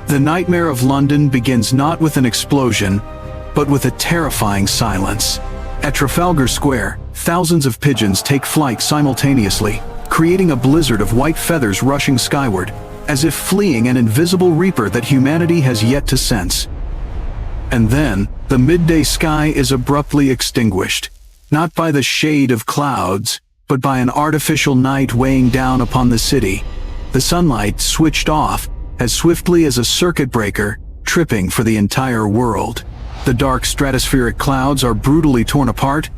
The nightmare of London begins not with an explosion, but with a terrifying silence. At Trafalgar Square, thousands of pigeons take flight simultaneously, creating a blizzard of white feathers rushing skyward, as if fleeing an invisible reaper that humanity has yet to sense. And then, the midday sky is abruptly extinguished, not by the shade of clouds, but by an artificial night weighing down upon the city. The sunlight switched off as swiftly as a circuit breaker, tripping for the entire world. The dark stratospheric clouds are brutally torn apart,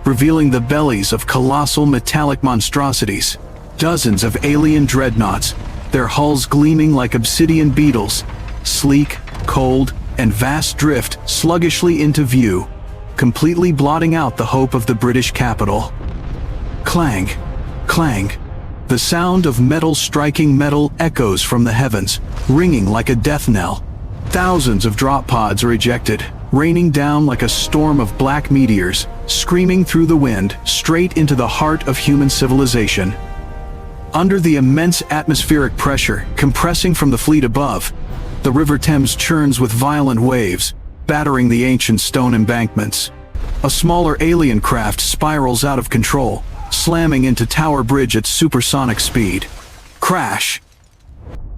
revealing the bellies of colossal metallic monstrosities. Dozens of alien dreadnoughts, their hulls gleaming like obsidian beetles, sleek, cold, and vast, drift sluggishly into view, completely blotting out the hope of the British capital. Clang, clang. The sound of metal striking metal echoes from the heavens, ringing like a death knell. Thousands of drop pods are ejected, raining down like a storm of black meteors, screaming through the wind straight into the heart of human civilization. Under the immense atmospheric pressure compressing from the fleet above, the River Thames churns with violent waves, battering the ancient stone embankments. A smaller alien craft spirals out of control, slamming into Tower Bridge at supersonic speed. Crash!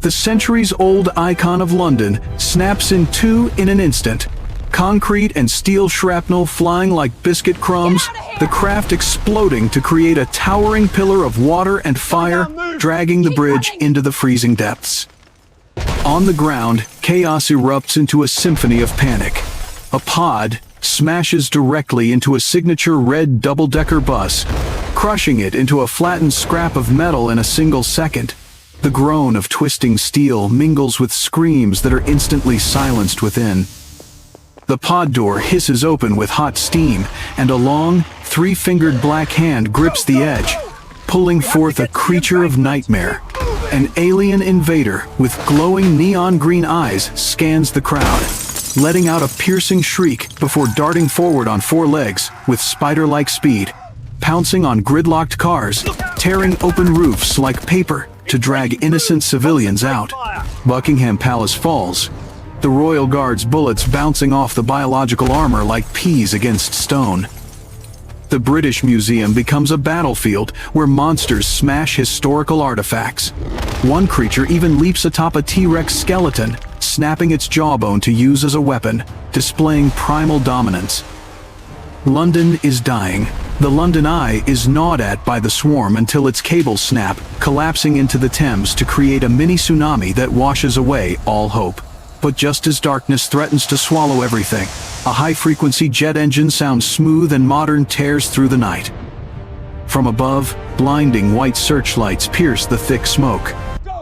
The centuries-old icon of London snaps in two in an instant. Concrete and steel shrapnel flying like biscuit crumbs, the craft exploding to create a towering pillar of water and fire, dragging the bridge into the freezing depths. On the ground, chaos erupts into a symphony of panic. A pod smashes directly into a signature red double-decker bus, crushing it into a flattened scrap of metal in a single second. The groan of twisting steel mingles with screams that are instantly silenced within. The pod door hisses open with hot steam, and a long, three-fingered black hand grips the edge, pulling forth a creature of nightmare. An alien invader with glowing neon green eyes scans the crowd, letting out a piercing shriek before darting forward on four legs with spider-like speed, pouncing on gridlocked cars, tearing open roofs like paper to drag innocent civilians out. Buckingham Palace falls, the Royal Guard's bullets bouncing off the biological armor like peas against stone. The British Museum becomes a battlefield where monsters smash historical artifacts. One creature even leaps atop a T-Rex skeleton, snapping its jawbone to use as a weapon, displaying primal dominance. London is dying. The London Eye is gnawed at by the swarm until its cables snap, collapsing into the Thames to create a mini tsunami that washes away all hope. But just as darkness threatens to swallow everything, a high-frequency jet engine sounds smooth and modern tears through the night. From above, blinding white searchlights pierce the thick smoke.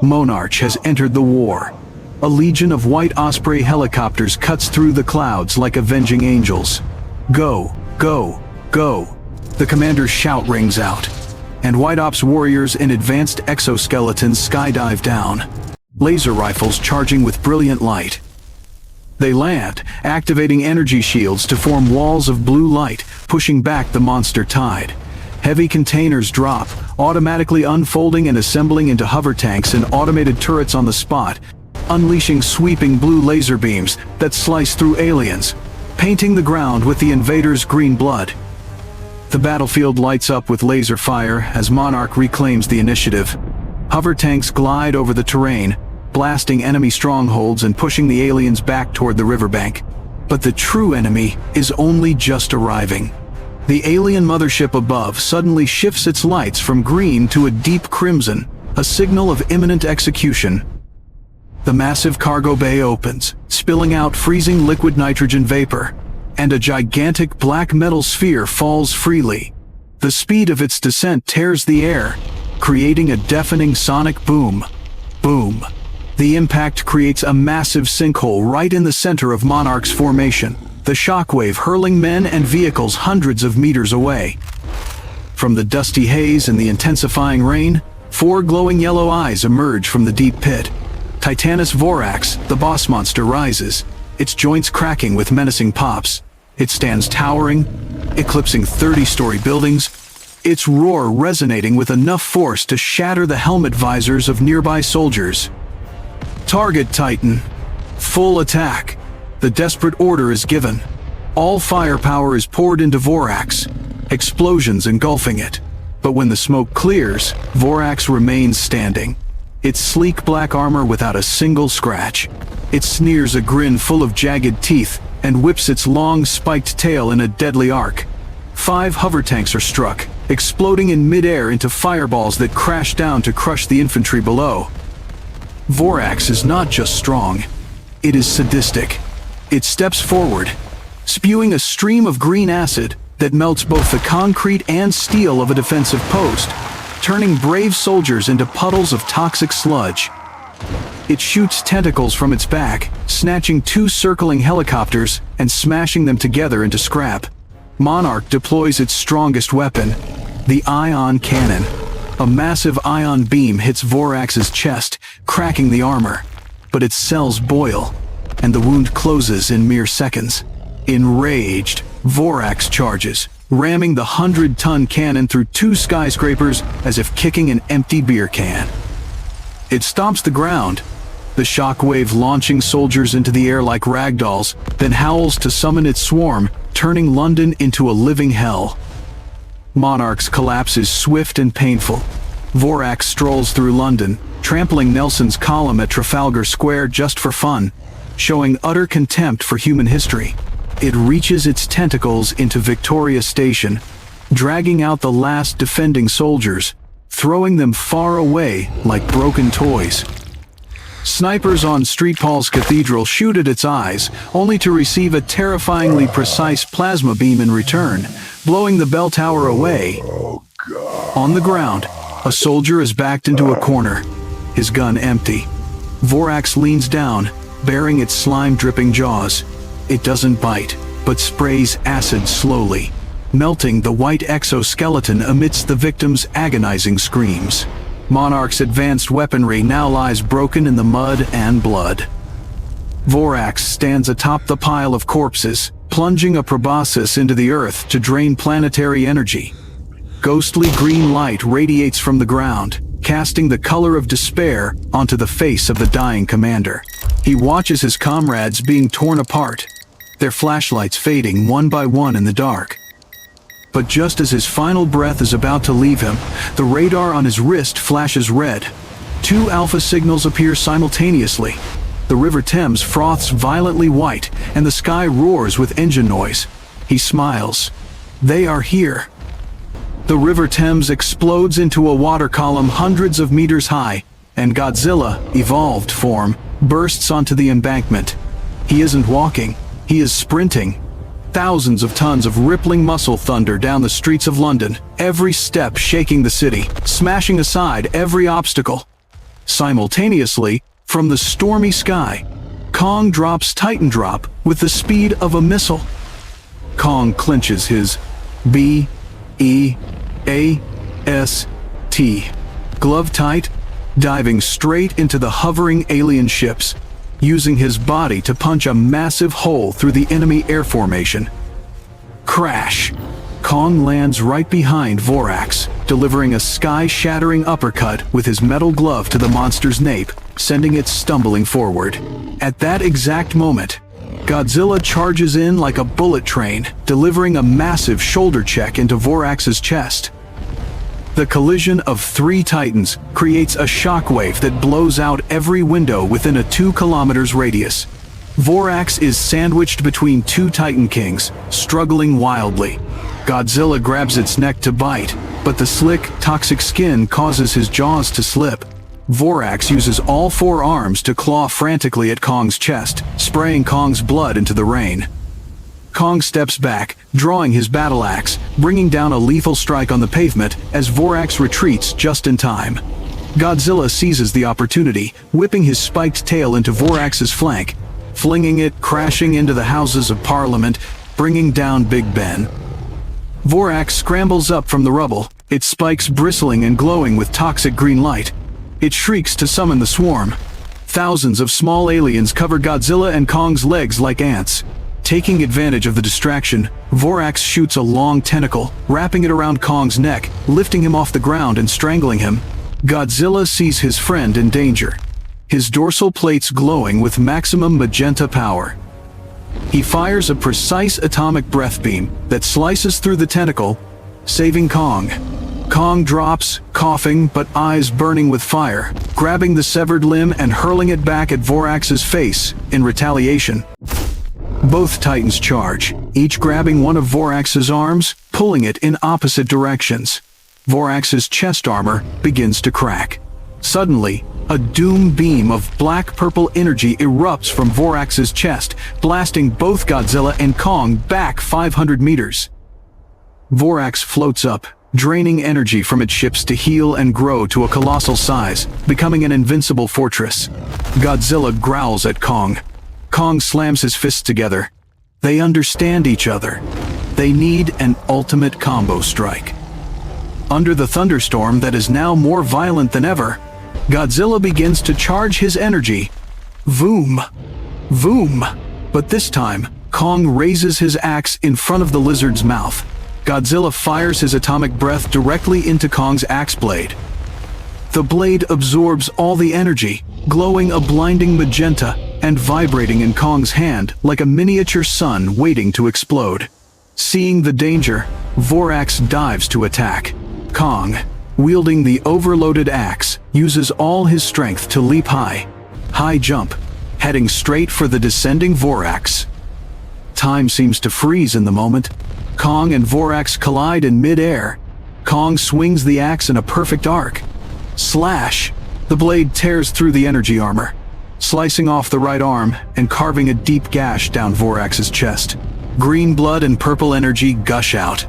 Monarch has entered the war. A legion of White Osprey helicopters cuts through the clouds like avenging angels. Go, go, go. The commander's shout rings out, and White Ops warriors in advanced exoskeletons skydive down, laser rifles charging with brilliant light. They land, activating energy shields to form walls of blue light, pushing back the monster tide. Heavy containers drop, automatically unfolding and assembling into hover tanks and automated turrets on the spot, unleashing sweeping blue laser beams that slice through aliens, painting the ground with the invaders' green blood. The battlefield lights up with laser fire as Monarch reclaims the initiative. Hover tanks glide over the terrain, blasting enemy strongholds and pushing the aliens back toward the riverbank. But the true enemy is only just arriving. The alien mothership above suddenly shifts its lights from green to a deep crimson, a signal of imminent execution. The massive cargo bay opens, spilling out freezing liquid nitrogen vapor, and a gigantic black metal sphere falls freely. The speed of its descent tears the air, creating a deafening sonic boom. Boom. The impact creates a massive sinkhole right in the center of Monarch's formation, the shockwave hurling men and vehicles hundreds of meters away. From the dusty haze and the intensifying rain, four glowing yellow eyes emerge from the deep pit. Titanus Vorax, the boss monster, rises, its joints cracking with menacing pops. It stands towering, eclipsing 30-story buildings, its roar resonating with enough force to shatter the helmet visors of nearby soldiers. Target Titan. Full attack. The desperate order is given. All firepower is poured into Vorax, explosions engulfing it. But when the smoke clears, Vorax remains standing. Its sleek black armor without a single scratch. It sneers a grin full of jagged teeth and whips its long spiked tail in a deadly arc. 5 hover tanks are struck, exploding in midair into fireballs that crash down to crush the infantry below. Vorax is not just strong, it is sadistic. It steps forward, spewing a stream of green acid that melts both the concrete and steel of a defensive post, turning brave soldiers into puddles of toxic sludge. It shoots tentacles from its back, snatching 2 circling helicopters and smashing them together into scrap. Monarch deploys its strongest weapon, the ion cannon. A massive ion beam hits Vorax's chest, cracking the armor. But its cells boil, and the wound closes in mere seconds. Enraged, Vorax charges, ramming the 100-ton cannon through 2 skyscrapers as if kicking an empty beer can. It stomps the ground, the shockwave launching soldiers into the air like ragdolls, then howls to summon its swarm, turning London into a living hell. Monarch's collapse is swift and painful. Vorax strolls through London, trampling Nelson's column at Trafalgar Square just for fun, showing utter contempt for human history. It reaches its tentacles into Victoria Station, dragging out the last defending soldiers, throwing them far away like broken toys. Snipers on St. Paul's Cathedral shoot at its eyes, only to receive a terrifyingly precise plasma beam in return, blowing the bell tower away. On the ground, a soldier is backed into a corner, his gun empty. Vorax leans down, baring its slime-dripping jaws. It doesn't bite, but sprays acid slowly, melting the white exoskeleton amidst the victim's agonizing screams. Monarch's advanced weaponry now lies broken in the mud and blood. Vorax stands atop the pile of corpses, plunging a proboscis into the earth to drain planetary energy. Ghostly green light radiates from the ground, casting the color of despair onto the face of the dying commander. He watches his comrades being torn apart, their flashlights fading one by one in the dark. But just as his final breath is about to leave him, the radar on his wrist flashes red. 2 alpha signals appear simultaneously. The River Thames froths violently white, and the sky roars with engine noise. He smiles. They are here. The River Thames explodes into a water column hundreds of meters high, and Godzilla, evolved form, bursts onto the embankment. He isn't walking, he is sprinting. Thousands of tons of rippling muscle thunder down the streets of London, every step shaking the city, smashing aside every obstacle. Simultaneously, from the stormy sky, Kong drops Titan Drop with the speed of a missile. Kong clenches his B.E.A.S.T glove tight, diving straight into the hovering alien ships, using his body to punch a massive hole through the enemy air formation. Crash! Kong lands right behind Vorax, delivering a sky-shattering uppercut with his metal glove to the monster's nape, sending it stumbling forward. At that exact moment, Godzilla charges in like a bullet train, delivering a massive shoulder check into Vorax's chest. The collision of 3 titans creates a shockwave that blows out every window within a 2 kilometers radius. Vorax is sandwiched between 2 Titan Kings, struggling wildly. Godzilla grabs its neck to bite, but the slick, toxic skin causes his jaws to slip. Vorax uses all 4 arms to claw frantically at Kong's chest, spraying Kong's blood into the rain. Kong steps back, drawing his battle axe, bringing down a lethal strike on the pavement as Vorax retreats just in time. Godzilla seizes the opportunity, whipping his spiked tail into Vorax's flank, flinging it crashing into the Houses of Parliament, bringing down Big Ben. Vorax scrambles up from the rubble, its spikes bristling and glowing with toxic green light. It shrieks to summon the swarm. Thousands of small aliens cover Godzilla and Kong's legs like ants. Taking advantage of the distraction, Vorax shoots a long tentacle, wrapping it around Kong's neck, lifting him off the ground and strangling him. Godzilla sees his friend in danger. his dorsal plates glowing with maximum magenta power. He fires a precise atomic breath beam that slices through the tentacle, saving Kong. Kong drops, coughing but eyes burning with fire, grabbing the severed limb and hurling it back at Vorax's face in retaliation. Both Titans charge, each grabbing one of Vorax's arms, pulling it in opposite directions. Vorax's chest armor begins to crack. Suddenly, a doom beam of black-purple energy erupts from Vorax's chest, blasting both Godzilla and Kong back 500 meters. Vorax floats up, draining energy from its ships to heal and grow to a colossal size, becoming an invincible fortress. Godzilla growls at Kong. Kong slams his fists together. They understand each other. They need an ultimate combo strike. Under the thunderstorm that is now more violent than ever, Godzilla begins to charge his energy. Voom! Voom! But this time, Kong raises his axe in front of the lizard's mouth. Godzilla fires his atomic breath directly into Kong's axe blade. The blade absorbs all the energy, glowing a blinding magenta and vibrating in Kong's hand like a miniature sun waiting to explode. Seeing the danger, Vorax dives to attack. Kong, wielding the overloaded axe, uses all his strength to leap high. High jump, heading straight for the descending Vorax. Time seems to freeze in the moment. Kong and Vorax collide in mid-air. Kong swings the axe in a perfect arc. Slash! The blade tears through the energy armor, slicing off the right arm and carving a deep gash down Vorax's chest. Green blood and purple energy gush out.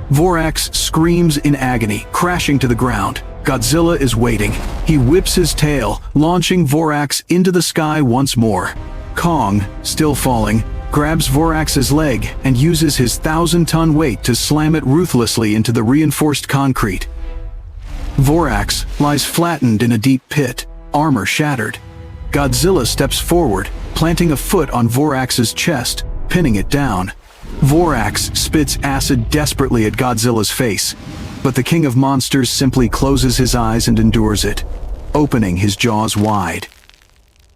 Vorax screams in agony, crashing to the ground. Godzilla is waiting. He whips his tail, launching Vorax into the sky once more. Kong, still falling, grabs Vorax's leg and uses his 1,000-ton weight to slam it ruthlessly into the reinforced concrete. Vorax lies flattened in a deep pit, armor shattered. Godzilla steps forward, planting a foot on Vorax's chest, pinning it down. Vorax spits acid desperately at Godzilla's face, but the king of monsters simply closes his eyes and endures it, opening his jaws wide.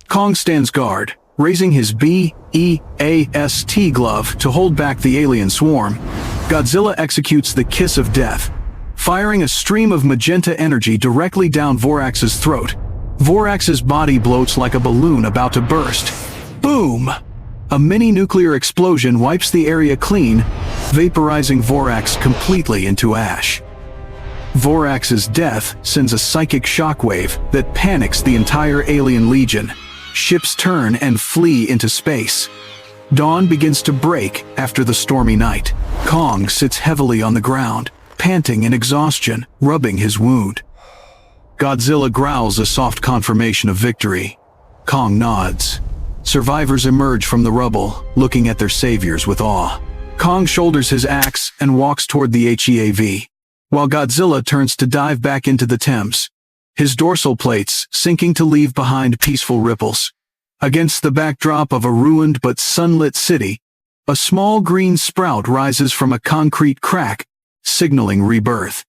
Kong stands guard, raising his B.E.A.S.T Glove to hold back the alien swarm. Godzilla executes the kiss of death, firing a stream of magenta energy directly down Vorax's throat. Vorax's body bloats like a balloon about to burst. Boom! A mini-nuclear explosion wipes the area clean, vaporizing Vorax completely into ash. Vorax's death sends a psychic shockwave that panics the entire alien legion. Ships turn and flee into space. Dawn begins to break after the stormy night. Kong sits heavily on the ground, panting in exhaustion, rubbing his wound. Godzilla growls a soft confirmation of victory. Kong nods. Survivors emerge from the rubble, looking at their saviors with awe. Kong shoulders his axe and walks toward the HEAV, while Godzilla turns to dive back into the Thames, his dorsal plates sinking to leave behind peaceful ripples. Against the backdrop of a ruined but sunlit city, a small green sprout rises from a concrete crack, signaling rebirth.